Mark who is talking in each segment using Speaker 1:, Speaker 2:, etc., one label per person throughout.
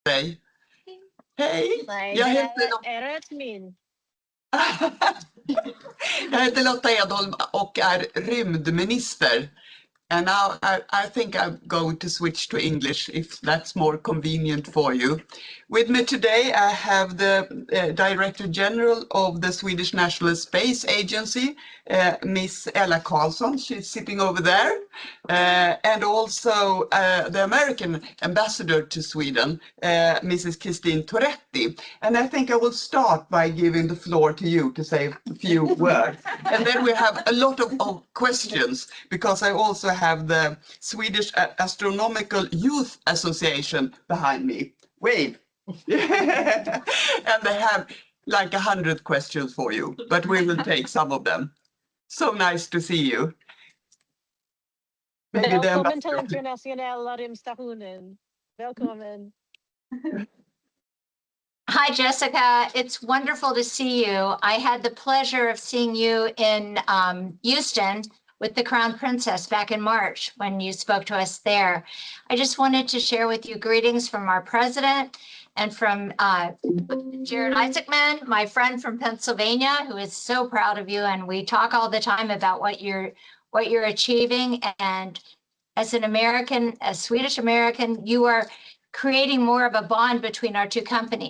Speaker 1: Hej. Hej!
Speaker 2: Nej,
Speaker 1: Jag
Speaker 2: det
Speaker 1: heter,
Speaker 2: är rätt min.
Speaker 1: jag heter Lotta Edholm och är rymdminister. And now I think I'm going to switch to English if that's more convenient for you. With me today, I have the Director General of the Swedish National Space Agency, Miss Ella Karlsson. She's sitting over there. And also the American Ambassador to Sweden, Mrs. Christine Toretti. And I think I will start by giving the floor to you to say a few words. And then we have a lot of questions, because I also have the Swedish Astronomical Youth Association behind me. Wave. And they have like 100 questions for you, but we will take some of them. So nice to see you.
Speaker 2: Välkommen till internationella rymdstationen. Välkommen.
Speaker 3: Hi, Jessica. It's wonderful to see you. I had the pleasure of seeing you in Houston with the Crown Princess back in March when you spoke to us there. I just wanted to share with you greetings from our president and from Jared Isaacman, my friend from Pennsylvania, who is so proud of you. And we talk all the time about what you're achieving. And as an American, a Swedish American, you are creating more of a bond between our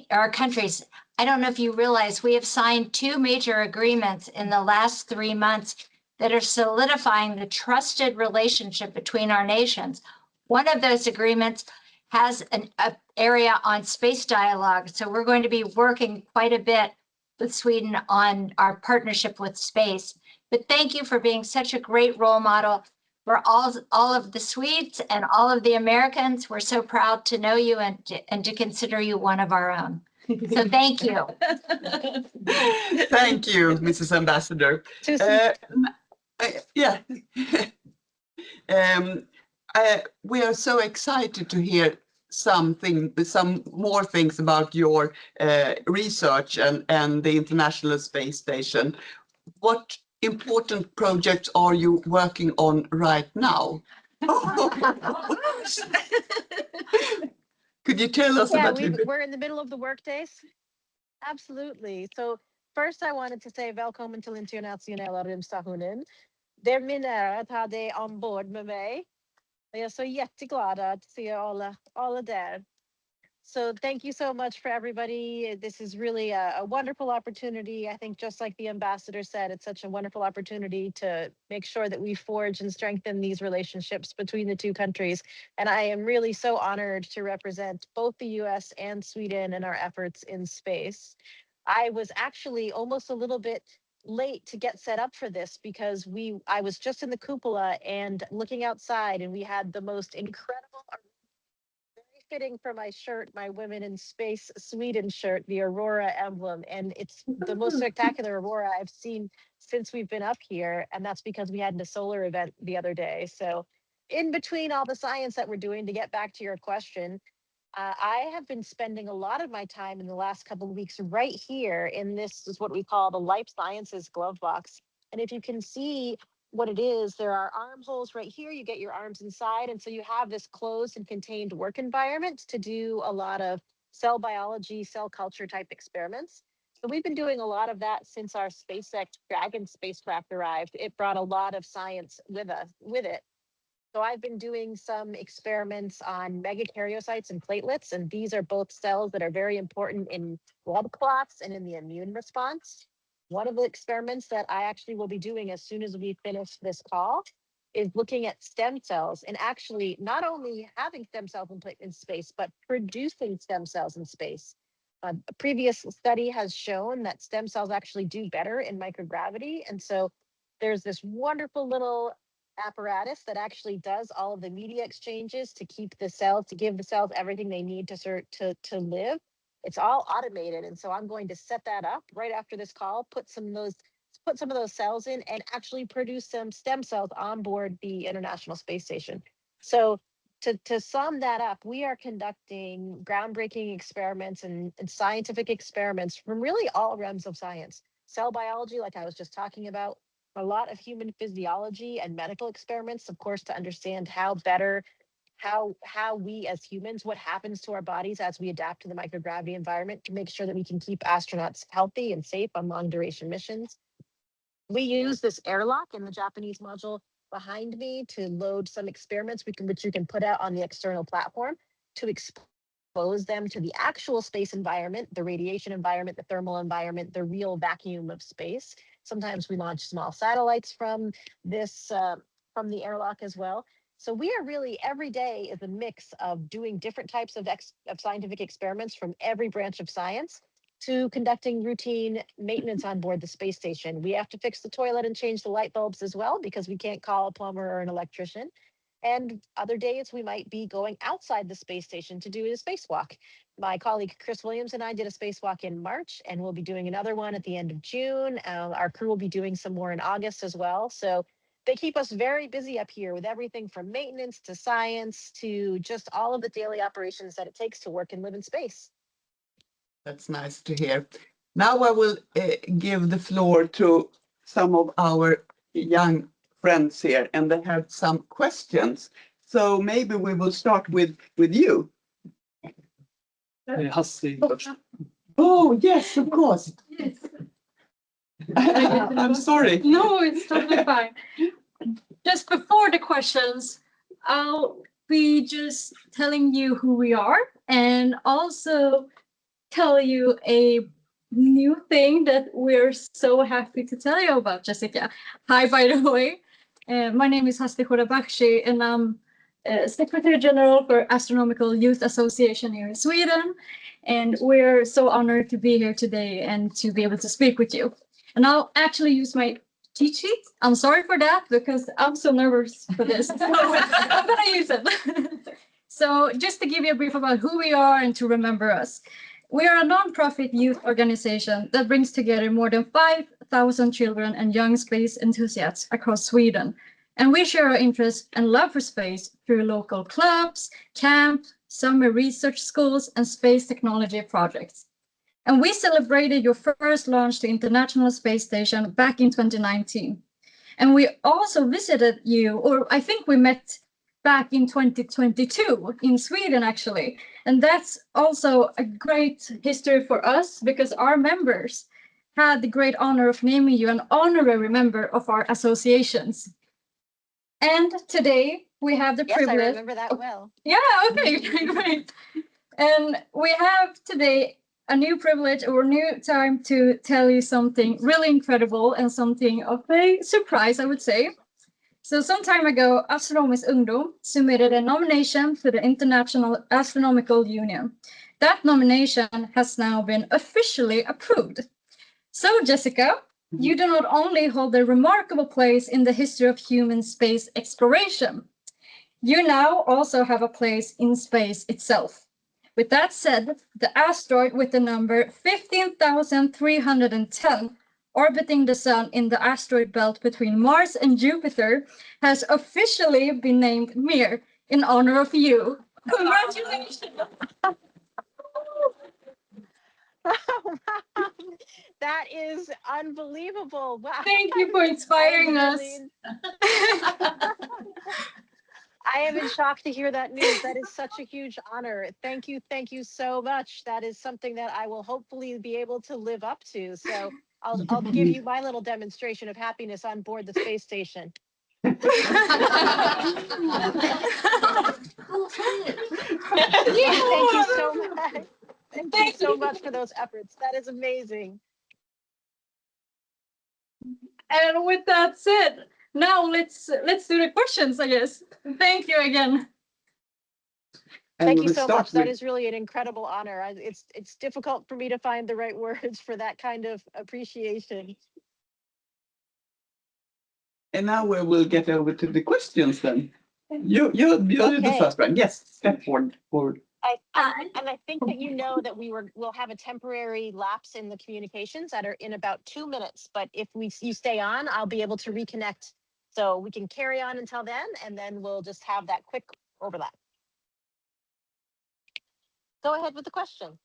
Speaker 3: our countries. I don't know if you realize we have signed 2 major agreements in the last 3 months that are solidifying the trusted relationship between our nations. One of those agreements has an area on space dialogue. So we're going to be working quite a bit with Sweden on our partnership with space. But thank you for being such a great role model for all of the Swedes and all of the Americans. We're so proud to know you and to consider you one of our own. So thank you.
Speaker 1: Thank you, Mrs. Ambassador. Yeah. We are so excited to hear some more things about your research and the International Space Station. What important projects are you working on right now? Could you tell us about it?
Speaker 2: We're in the middle of the workdays. Absolutely. So first I wanted to say välkommen till internationella rymdstationen. Det är min ära att ha dig ombord med mig. Jag är så jätteglad att se alla där. So thank you so much for everybody. This is really a wonderful opportunity. I think just like the ambassador said, it's such a wonderful opportunity to make sure that we forge and strengthen these relationships between the 2 countries. And I am really so honored to represent both the US and Sweden in our efforts in space. I was actually almost a little bit late to get set up for this because I was just in the cupola and looking outside, and we had the most incredible, fitting for my shirt, my Women in Space Sweden shirt, the Aurora emblem. And it's the most spectacular Aurora I've seen since we've been up here. And that's because we had a solar event the other day. So in between all the science that we're doing, to get back to your question, I have been spending a lot of my time in the last couple of weeks right here in this is what we call the Life Sciences glove box. And if you can see what it is, there are armholes right here. You get your arms inside. And so you have this closed and contained work environment to do a lot of cell biology, cell culture type experiments. So we've been doing a lot of that since our SpaceX Dragon spacecraft arrived. It brought a lot of science with it. So I've been doing some experiments on megakaryocytes and platelets, and these are both cells that are very important in blood clots and in the immune response. One of the experiments that I actually will be doing as soon as we finish this call is looking at stem cells and actually not only having stem cells in space, but producing stem cells in space. A previous study has shown that stem cells actually do better in microgravity. And so there's this wonderful little apparatus that actually does all of the media exchanges to keep the cells, to give the cells everything they need to live. It's all automated. And so I'm going to set that up right after this call, put some of those cells in and actually produce some stem cells on board the International Space Station. So to sum that up, we are conducting groundbreaking experiments and scientific experiments from really all realms of science. Cell biology, like I was just talking about, a lot of human physiology and medical experiments, of course, to understand how better how we as humans, what happens to our bodies as we adapt to the microgravity environment to make sure that we can keep astronauts healthy and safe on long duration missions. We use this airlock in the Japanese module behind me to load some experiments which you can put out on the external platform to expose them to the actual space environment, the radiation environment, the thermal environment, the real vacuum of space. Sometimes we launch small satellites from this, from the airlock as well. So we are really, every day is a mix of doing different types of scientific experiments from every branch of science to conducting routine maintenance on board the space station. We have to fix the toilet and change the light bulbs as well because we can't call a plumber or an electrician. And other days we might be going outside the space station to do a spacewalk. My colleague Chris Williams and I did a spacewalk in March, and we'll be doing another one at the end of June. Our crew will be doing some more in August as well. So they keep us very busy up here with everything from maintenance to science to just all of the daily operations that it takes to work and live in space.
Speaker 1: That's nice to hear. Now I will give the floor to some of our young friends here, and they have some questions. So maybe we will start with you. Oh, yes, of course.
Speaker 4: Yes.
Speaker 1: I'm sorry.
Speaker 4: No, it's totally fine. Just before the questions, I'll be just telling you who we are and also tell you a new thing that we're so happy to tell you about, Jessica. Hi, by the way. My name is Isadore-Solaris, and I'm Secretary General for Astronomical Youth Association here in Sweden. And we're so honored to be here today and to be able to speak with you. And I'll actually use my cheat sheet. I'm sorry for that because I'm so nervous for this. So I'm going to use it. So just to give you a brief about who we are and to remember us. We are a non-profit youth organization that brings together more than 5,000 children and young space enthusiasts across Sweden. And we share our interest and love for space through local clubs, camps, summer research schools, and space technology projects. And we celebrated your first launch to International Space Station back in 2019. And we also visited you, or I think we met back in 2022 in Sweden, actually. And that's also a great history for us because our members had the great honor of naming you an honorary member of our associations. And today we have the privilege.
Speaker 2: Yes, I remember that well.
Speaker 4: Yeah, okay, great. And we have today a new privilege or new time to tell you something really incredible and something of a surprise, I would say. So some time ago, Astronomisk Ungdom submitted a nomination to the International Astronomical Union. That nomination has now been officially approved. So Jessica, you do not only hold a remarkable place in the history of human space exploration, you now also have a place in space itself. With that said, the asteroid with the number 15,310 orbiting the sun in the asteroid belt between Mars and Jupiter has officially been named Mir in honor of you. Congratulations!
Speaker 2: Oh, wow. That is unbelievable. Wow.
Speaker 4: Thank you for inspiring us.
Speaker 2: I am in shock to hear that news. That is such a huge honor. Thank you so much. That is something that I will hopefully be able to live up to. So I'll give you my little demonstration of happiness on board the space station.
Speaker 4: Thank
Speaker 2: you so much. Thank you so much for those efforts. That is amazing.
Speaker 4: And with that said, now let's do the questions, I guess. Thank you again.
Speaker 2: Thank you so much. That is really an incredible honor. It's difficult for me to find the right words for that kind of appreciation.
Speaker 1: And now we will get over to the questions then. You're the first one. Yes, step forward.
Speaker 2: And I think that you know that we'll have a temporary lapse in the communications that are in about 2 minutes. But if you stay on, I'll be able to reconnect. So we can carry on until then, and then we'll just have that quick overlap. Go ahead with the question.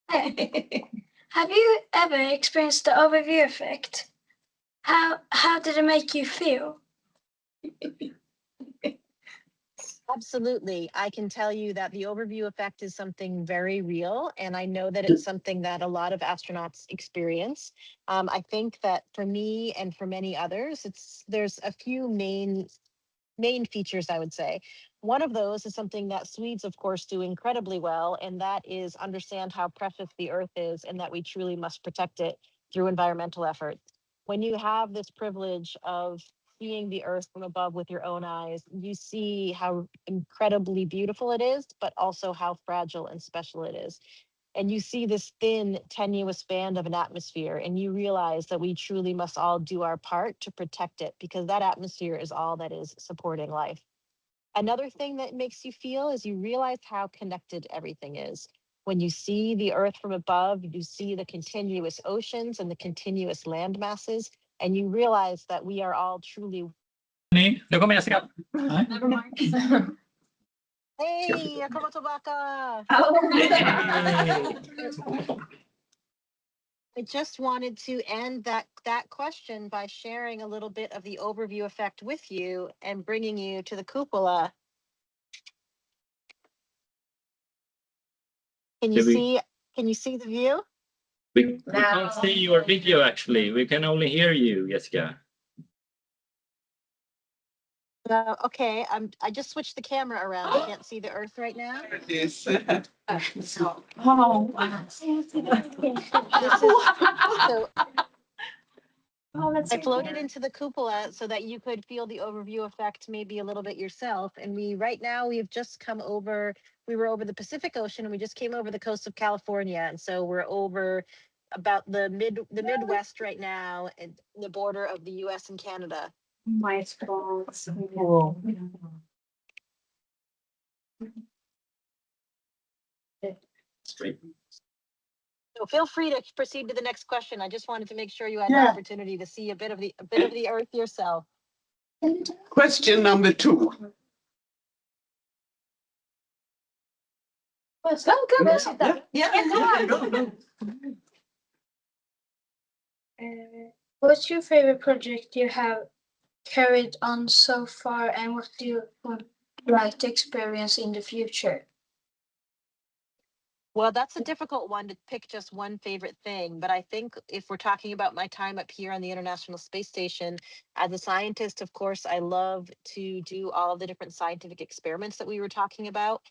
Speaker 5: Have you ever experienced the overview effect? How did it make you feel?
Speaker 2: Absolutely. I can tell you that the overview effect is something very real, and I know that it's something that a lot of astronauts experience. I think that for me and for many others, there's a few main features, I would say. One of those is something that Swedes, of course, do incredibly well, and that is understand how precious the Earth is and that we truly must protect it through environmental efforts. When you have this privilege of seeing the Earth from above with your own eyes, you see how incredibly beautiful it is, but also how fragile and special it is. And you see this thin, tenuous band of an atmosphere, and you realize that we truly must all do our part to protect it because that atmosphere is all that is supporting life. Another thing that makes you feel is you realize how connected everything is. When you see the Earth from above, you see the continuous oceans and the continuous land masses, and you realize that we are all truly.
Speaker 6: Nu kommer Jessica.
Speaker 4: Never mind.
Speaker 2: Hey, jag kommer tillbaka. I just wanted to end that question by sharing a little bit of the overview effect with you and bringing you to the cupola. Can you see the view?
Speaker 6: We can't see your video actually. We can only hear you, Jessica.
Speaker 2: Okay, I just switched the camera around. I can't see the Earth right now.
Speaker 1: There it is.
Speaker 4: Oh,
Speaker 2: I floated into the cupola so that you could feel the overview effect maybe a little bit yourself. And right now we've just come over, we were over the Pacific Ocean and we just came over the coast of California. And so we're over about the Midwest right now and the border of the US and Canada.
Speaker 4: my spots.
Speaker 6: Straight.
Speaker 2: So feel free to proceed to the next question. I just wanted to make sure you had
Speaker 1: Yeah.
Speaker 2: the opportunity to see a bit of the Earth yourself.
Speaker 1: Question number 2.
Speaker 5: What's your favorite project you have carried on so far, and what do you would like to experience in the future?
Speaker 2: Well, that's a difficult one to pick just one favorite thing. But I think if we're talking about my time up here on the International Space Station, as a scientist, of course, I love to do all of the different scientific experiments that we were talking about.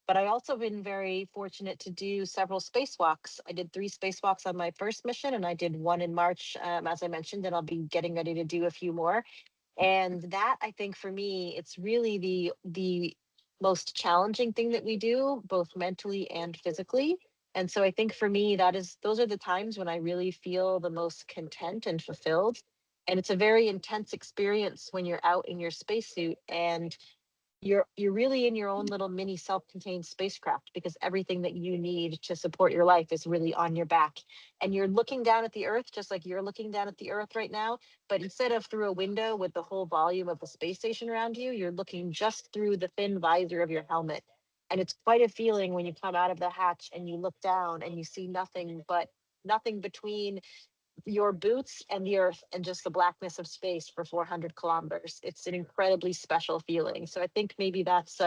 Speaker 2: But I also been very fortunate to do several spacewalks. I did 3 spacewalks on my first mission, and I did 1 in March, as I mentioned, and I'll be getting ready to do a few more. And that, I think, for me, it's really the most challenging thing that we do, both mentally and physically. And so I think for me, those are the times when I really feel the most content and fulfilled. And it's a very intense experience when you're out in your spacesuit and you're really in your own little mini self-contained spacecraft because everything that you need to support your life is really on your back. And you're looking down at the Earth just like you're looking down at the Earth right now, but instead of through a window with the whole volume of the space station around you, you're looking just through the thin visor of your helmet. And it's quite a feeling when you come out of the hatch and you look down and you see nothing between your boots and the Earth and just the blackness of space for 400 kilometers. It's an incredibly special feeling. So I think maybe that's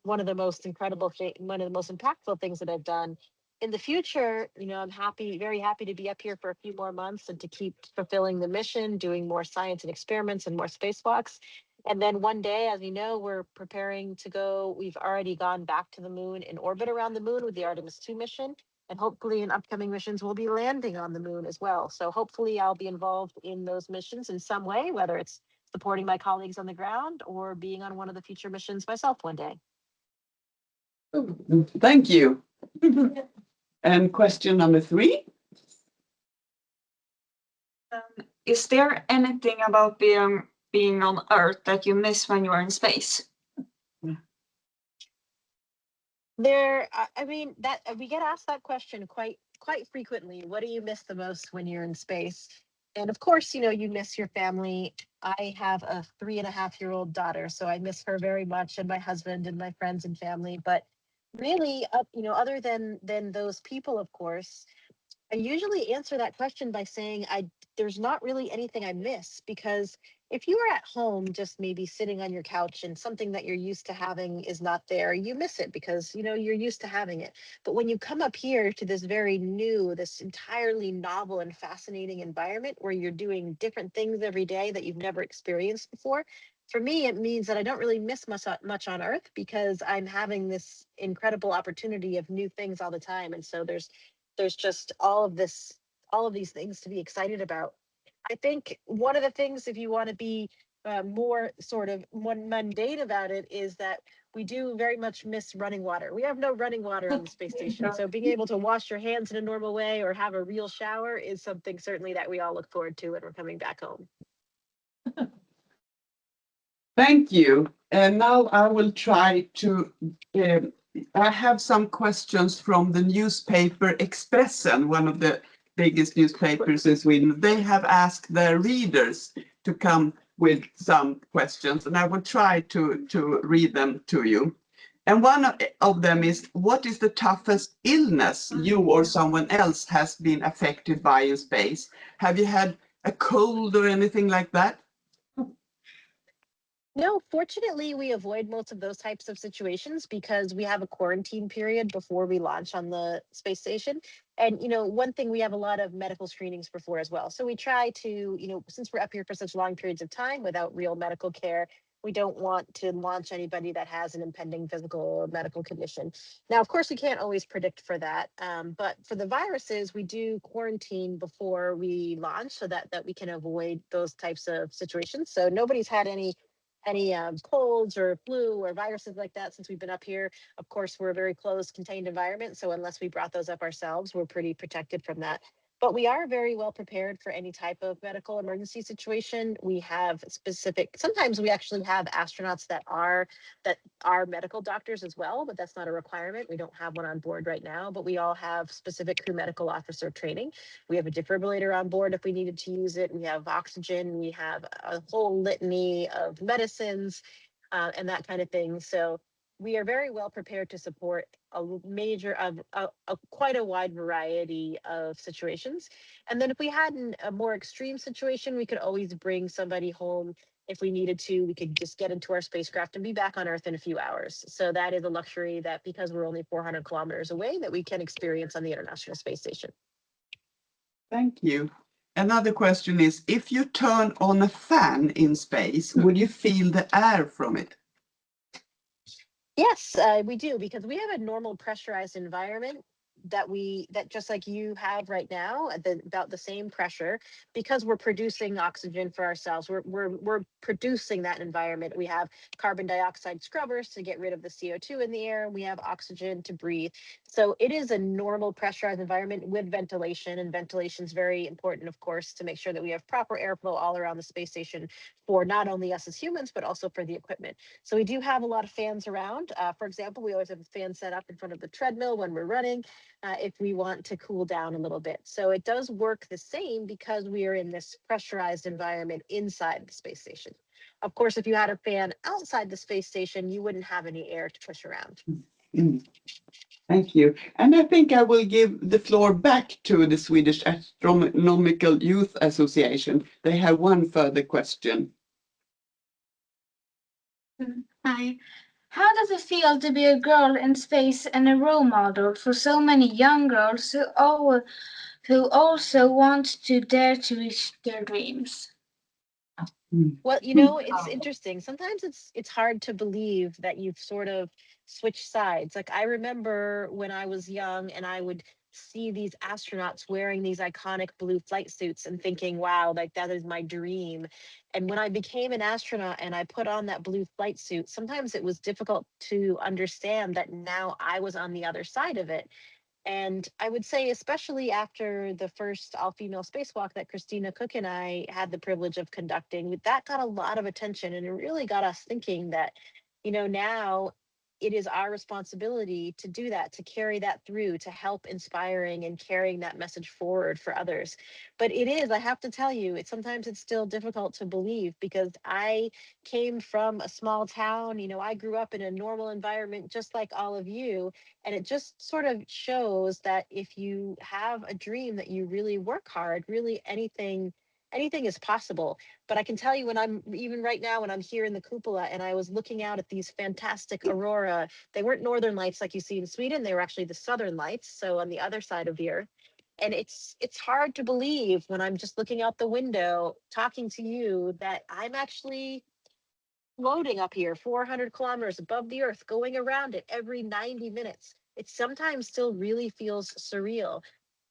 Speaker 2: one of the most one of the most impactful things that I've done. In the future, I'm very happy to be up here for a few more months and to keep fulfilling the mission, doing more science and experiments and more spacewalks. And then one day, as you know, we're preparing to go. We've already gone back to the moon in orbit around the moon with the Artemis 2 mission. And hopefully in upcoming missions, we'll be landing on the moon as well. So hopefully I'll be involved in those missions in some way, whether it's supporting my colleagues on the ground or being on one of the future missions myself one day.
Speaker 1: Thank you. And question number 3.
Speaker 7: Is there anything about being on Earth that you miss when you are in space?
Speaker 2: I mean, that we get asked that question quite frequently. What do you miss the most when you're in space? And of course, you miss your family. I have a 3.5-year-old daughter, so I miss her very much, and my husband and my friends and family. But really, other than those people, of course, I usually answer that question by saying there's not really anything I miss, because if you are at home just maybe sitting on your couch and something that you're used to having is not there, you miss it because you're used to having it. But when you come up here to this very new, this entirely novel and fascinating environment where you're doing different things every day that you've never experienced before, for me, it means that I don't really miss much on Earth, because I'm having this incredible opportunity of new things all the time. And so there's just all of these things to be excited about. I think one of the things, if you want to be more sort of more mundane about it, is that we do very much miss running water. We have no running water on the space station. So being able to wash your hands in a normal way or have a real shower is something certainly that we all look forward to when we're coming back home.
Speaker 1: Thank you. And now I will try to, I have some questions from the newspaper Expressen, one of the biggest newspapers in Sweden. They have asked their readers to come with some questions, and I will try to read them to you. And one of them is, what is the toughest illness you or someone else has been affected by in space? Have you had a cold or anything like that?
Speaker 2: No, fortunately, we avoid most of those types of situations because we have a quarantine period before we launch on the space station. And, one thing, we have a lot of medical screenings before as well. So we try to, since we're up here for such long periods of time without real medical care, we don't want to launch anybody that has an impending physical or medical condition. Now, of course, we can't always predict for that. But for the viruses, we do quarantine before we launch so that we can avoid those types of situations. So nobody's had any colds or flu or viruses like that since we've been up here. Of course, we're a very closed, contained environment. So unless we brought those up ourselves, we're pretty protected from that. But we are very well prepared for any type of medical emergency situation. We have sometimes we actually have astronauts that are medical doctors as well, but that's not a requirement. We don't have one on board right now, but we all have specific crew medical officer training. We have a defibrillator on board if we needed to use it. We have oxygen. We have a whole litany of medicines and that kind of thing. So we are very well prepared to support quite a wide variety of situations. And then if we had a more extreme situation, we could always bring somebody home if we needed to. We could just get into our spacecraft and be back on Earth in a few hours. So that is a luxury that, because we're only 400 kilometers away, that we can experience on the International Space Station.
Speaker 1: Thank you. Another question is, if you turn on a fan in space, would you feel the air from it?
Speaker 2: Yes, we do, because we have a normal pressurized environment that just like you have right now, at about the same pressure, because we're producing oxygen for ourselves. We're producing that environment. We have carbon dioxide scrubbers to get rid of the CO2 in the air. We have oxygen to breathe. So it is a normal pressurized environment with ventilation, and ventilation is very important, of course, to make sure that we have proper airflow all around the space station for not only us as humans, but also for the equipment. So we do have a lot of fans around. For example, we always have a fan set up in front of the treadmill when we're running, if we want to cool down a little bit. So it does work the same because we are in this pressurized environment inside the space station. Of course, if you had a fan outside the space station, you wouldn't have any air to push around.
Speaker 1: Thank you. And I think I will give the floor back to the Swedish Astronomical Youth Association. They have one further question.
Speaker 8: Hi. How does it feel to be a girl in space and a role model for so many young girls who also want to dare to reach their dreams?
Speaker 2: Well, it's interesting. Sometimes it's hard to believe that you've sort of switched sides. Like, I remember when I was young and I would see these astronauts wearing these iconic blue flight suits and thinking, wow, like that is my dream. And when I became an astronaut and I put on that blue flight suit, sometimes it was difficult to understand that now I was on the other side of it. And I would say, especially after the first all-female spacewalk that Christina Cook and I had the privilege of conducting, that got a lot of attention, and it really got us thinking that, now it is our responsibility to do that, to carry that through, to help inspiring and carrying that message forward for others. But it is, I have to tell you, sometimes it's still difficult to believe because I came from a small town. You know, I grew up in a normal environment just like all of you. And it just sort of shows that if you have a dream, that you really work hard, really anything is possible. But I can tell you, when I'm even right now, when I'm here in the cupola and I was looking out at these fantastic aurora, they weren't northern lights like you see in Sweden. They were actually the southern lights. So on the other side of the earth. And it's hard to believe when I'm just looking out the window, talking to you, that I'm actually floating up here 400 kilometers above the earth, going around it every 90 minutes. It sometimes still really feels surreal.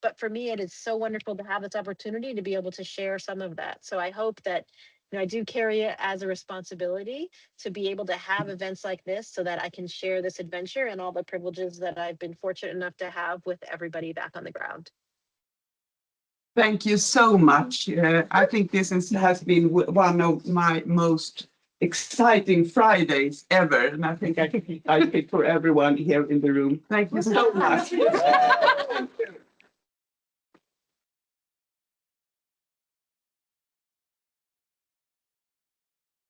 Speaker 2: But for me, it is so wonderful to have this opportunity to be able to share some of that. So I hope that, you know, I do carry it as a responsibility to be able to have events like this so that I can share this adventure and all the privileges that I've been fortunate enough to have with everybody back on the ground.
Speaker 1: Thank you so much. I think this has been one of my most exciting Fridays ever. And I think I speak for everyone here in the room. Thank you so much.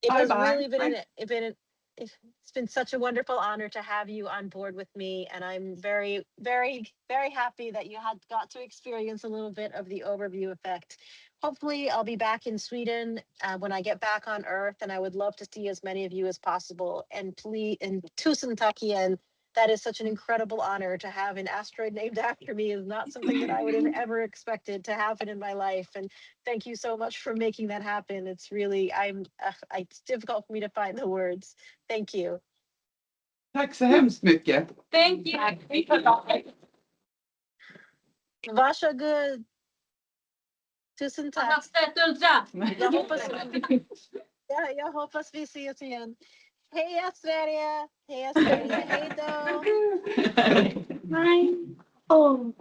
Speaker 2: It has
Speaker 1: Bye-bye.
Speaker 2: really it's been such a wonderful honor to have you on board with me. And I'm very, very, very happy that you got to experience a little bit of the overview effect. Hopefully I'll be back in Sweden when I get back on Earth, and I would love to see as many of you as possible. And please, and tusen tack igen. That is such an incredible honor. To have an asteroid named after me is not something that I would have ever expected to happen in my life. And thank you so much for making that happen. It's really, it's difficult for me to find the words. Thank you.
Speaker 1: Tack så hemskt mycket.
Speaker 4: Thank you.
Speaker 2: Varsågod. Tusen tack. Jag hoppas vi ses igen. Heja Sverige! Heja Sverige! Hej då!
Speaker 4: Bye.
Speaker 1: Oh.